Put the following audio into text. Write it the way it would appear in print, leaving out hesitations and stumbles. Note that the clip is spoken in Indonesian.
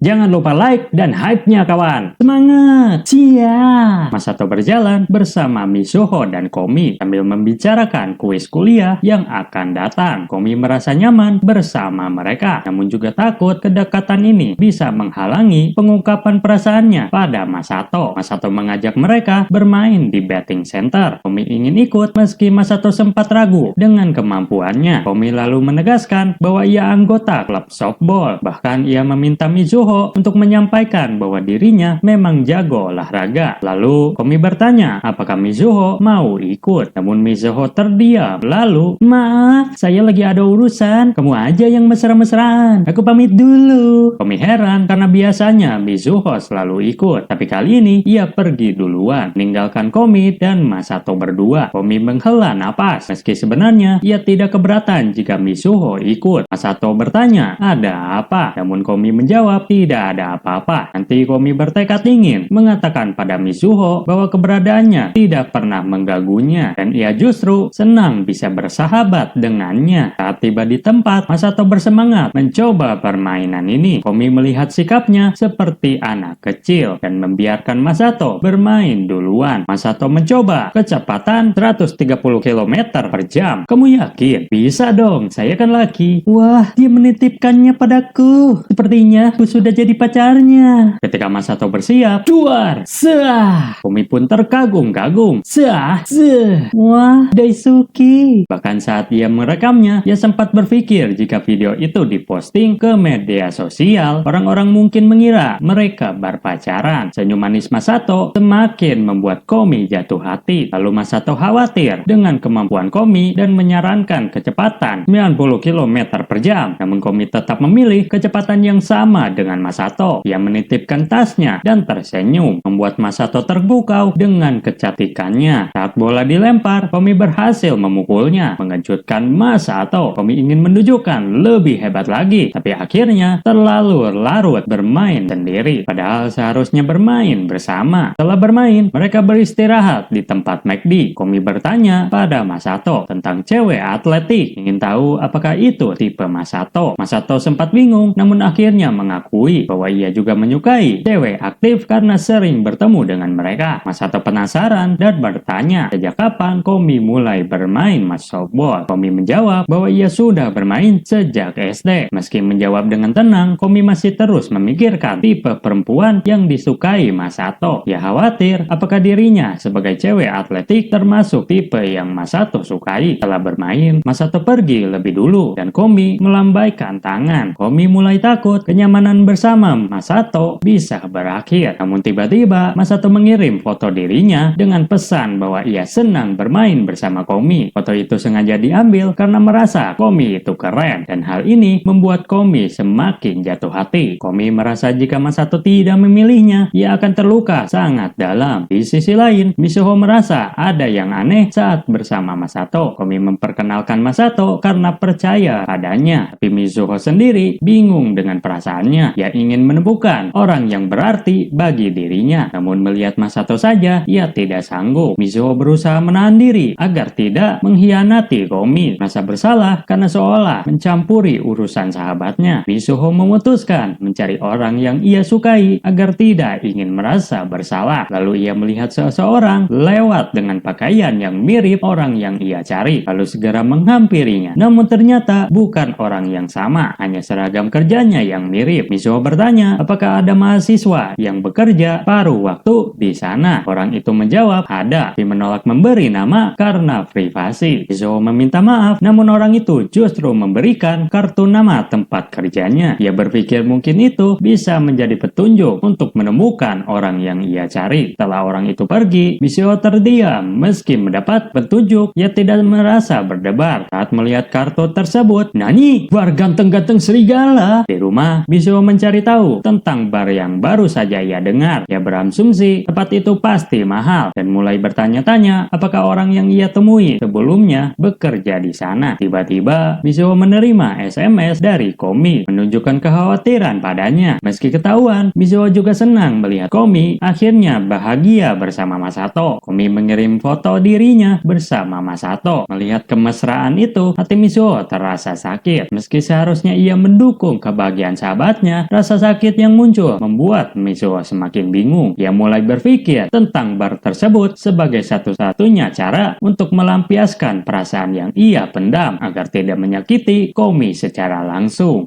Jangan lupa like dan hype-nya kawan. Semangat! Siap! Masato berjalan bersama Mizuho dan Komi sambil membicarakan kuis kuliah yang akan datang. Komi merasa nyaman bersama mereka, namun juga takut kedekatan ini bisa menghalangi pengungkapan perasaannya pada Masato. Masato mengajak mereka bermain di betting center. Komi ingin ikut meski Masato sempat ragu dengan kemampuannya. Komi lalu menegaskan bahwa ia anggota klub softball. Bahkan ia meminta Mizuho untuk menyampaikan bahwa dirinya memang jago olahraga. Lalu Komi bertanya apakah Mizuho mau ikut. Namun Mizuho terdiam. Lalu, maaf, saya lagi ada urusan. Kamu aja yang mesra-mesraan. Aku pamit dulu. Komi heran karena biasanya Mizuho selalu ikut. Tapi kali ini ia pergi duluan, meninggalkan Komi dan Masato berdua. Komi menghela napas. Meski sebenarnya ia tidak keberatan jika Mizuho ikut. Masato bertanya, ada apa? Namun Komi menjawab, tidak ada apa-apa. Nanti Komi bertekad ingin mengatakan pada Mizuho bahwa keberadaannya tidak pernah mengganggunya dan ia justru senang bisa bersahabat dengannya. Saat tiba di tempat, Masato bersemangat mencoba permainan ini. Komi melihat sikapnya seperti anak kecil dan membiarkan Masato bermain duluan. Masato mencoba kecepatan 130 km per jam. Kamu yakin? Bisa dong, saya kan laki. Wah, dia menitipkannya padaku. Sepertinya aku sudah jadi pacarnya. Ketika Masato bersiap, duar, sah. Komi pun terkagum-kagum. Sah, sah. Wah, Daisuke. Bahkan saat ia merekamnya, ia sempat berpikir jika video itu diposting ke media sosial, orang-orang mungkin mengira mereka berpacaran. Senyum manis Masato semakin membuat Komi jatuh hati. Lalu Masato khawatir dengan kemampuan Komi dan menyarankan kecepatan 90 km per jam. Namun Komi tetap memilih kecepatan yang sama dengan Masato. Ia menitipkan tasnya dan tersenyum, membuat Masato terpukau dengan kecantikannya. Saat bola dilempar, Komi berhasil memukulnya, mengejutkan Masato. Komi ingin menunjukkan lebih hebat lagi, tapi akhirnya terlalu larut bermain sendiri. Padahal seharusnya bermain bersama. Setelah bermain, mereka beristirahat di tempat McD. Komi bertanya pada Masato tentang cewek atletik. Ingin tahu apakah itu tipe Masato. Masato sempat bingung, namun akhirnya mengakui bahwa ia juga menyukai cewek aktif karena sering bertemu dengan mereka. Masato penasaran dan bertanya, sejak kapan Komi mulai bermain softball? Komi menjawab bahwa ia sudah bermain sejak SD. Meski menjawab dengan tenang, Komi masih terus memikirkan tipe perempuan yang disukai Masato. Ia khawatir apakah dirinya sebagai cewek atletik termasuk tipe yang Masato sukai. Setelah bermain, Masato pergi lebih dulu dan Komi melambaikan tangan. Komi mulai takut kenyamanan bersama Masato bisa berakhir. Namun tiba-tiba Masato mengirim foto dirinya dengan pesan bahwa ia senang bermain bersama Komi. Foto itu sengaja diambil karena merasa Komi itu keren dan hal ini membuat Komi semakin jatuh hati. Komi merasa jika Masato tidak memilihnya, ia akan terluka sangat dalam. Di sisi lain, Mizuho merasa ada yang aneh saat bersama Masato. Komi memperkenalkan Masato karena percaya padanya, tapi Mizuho sendiri bingung dengan perasaannya. Ia ingin menemukan orang yang berarti bagi dirinya. Namun melihat Masato saja, ia tidak sanggup. Mizuho berusaha menahan diri agar tidak mengkhianati Komi. Merasa bersalah karena seolah mencampuri urusan sahabatnya. Mizuho memutuskan mencari orang yang ia sukai agar tidak ingin merasa bersalah. Lalu ia melihat seseorang lewat dengan pakaian yang mirip orang yang ia cari. Lalu segera menghampirinya. Namun ternyata bukan orang yang sama, hanya seragam kerjanya yang mirip. Mizuho bertanya apakah ada mahasiswa yang bekerja paruh waktu di sana. Orang itu menjawab ada, tapi menolak memberi nama karena privasi. Mizuho meminta maaf, namun orang itu justru memberikan kartu nama tempat kerjanya. Ia berpikir mungkin itu bisa menjadi petunjuk untuk menemukan orang yang ia cari. Setelah orang itu pergi, Mizuho terdiam. Meski mendapat petunjuk, ia tidak merasa berdebar saat melihat kartu tersebut. Nani, bar ganteng-ganteng serigala. Di rumah, Mizuho mencari tahu tentang bar yang baru saja ia dengar. Ia berasumsi tempat itu pasti mahal dan mulai bertanya-tanya apakah orang yang ia temui sebelumnya bekerja di sana. Tiba-tiba Mizuho menerima SMS dari Komi menunjukkan kekhawatiran padanya. Meski ketahuan, Mizuho juga senang melihat Komi akhirnya bahagia bersama Masato. Komi mengirim foto dirinya bersama Masato. Melihat kemesraan itu, hati Mizuho terasa sakit. Meski seharusnya ia mendukung kebahagiaan sahabatnya, Rasa sakit yang muncul membuat Mitsuo semakin bingung. Ia mulai berpikir tentang bar tersebut sebagai satu-satunya cara untuk melampiaskan perasaan yang ia pendam agar tidak menyakiti Komi secara langsung.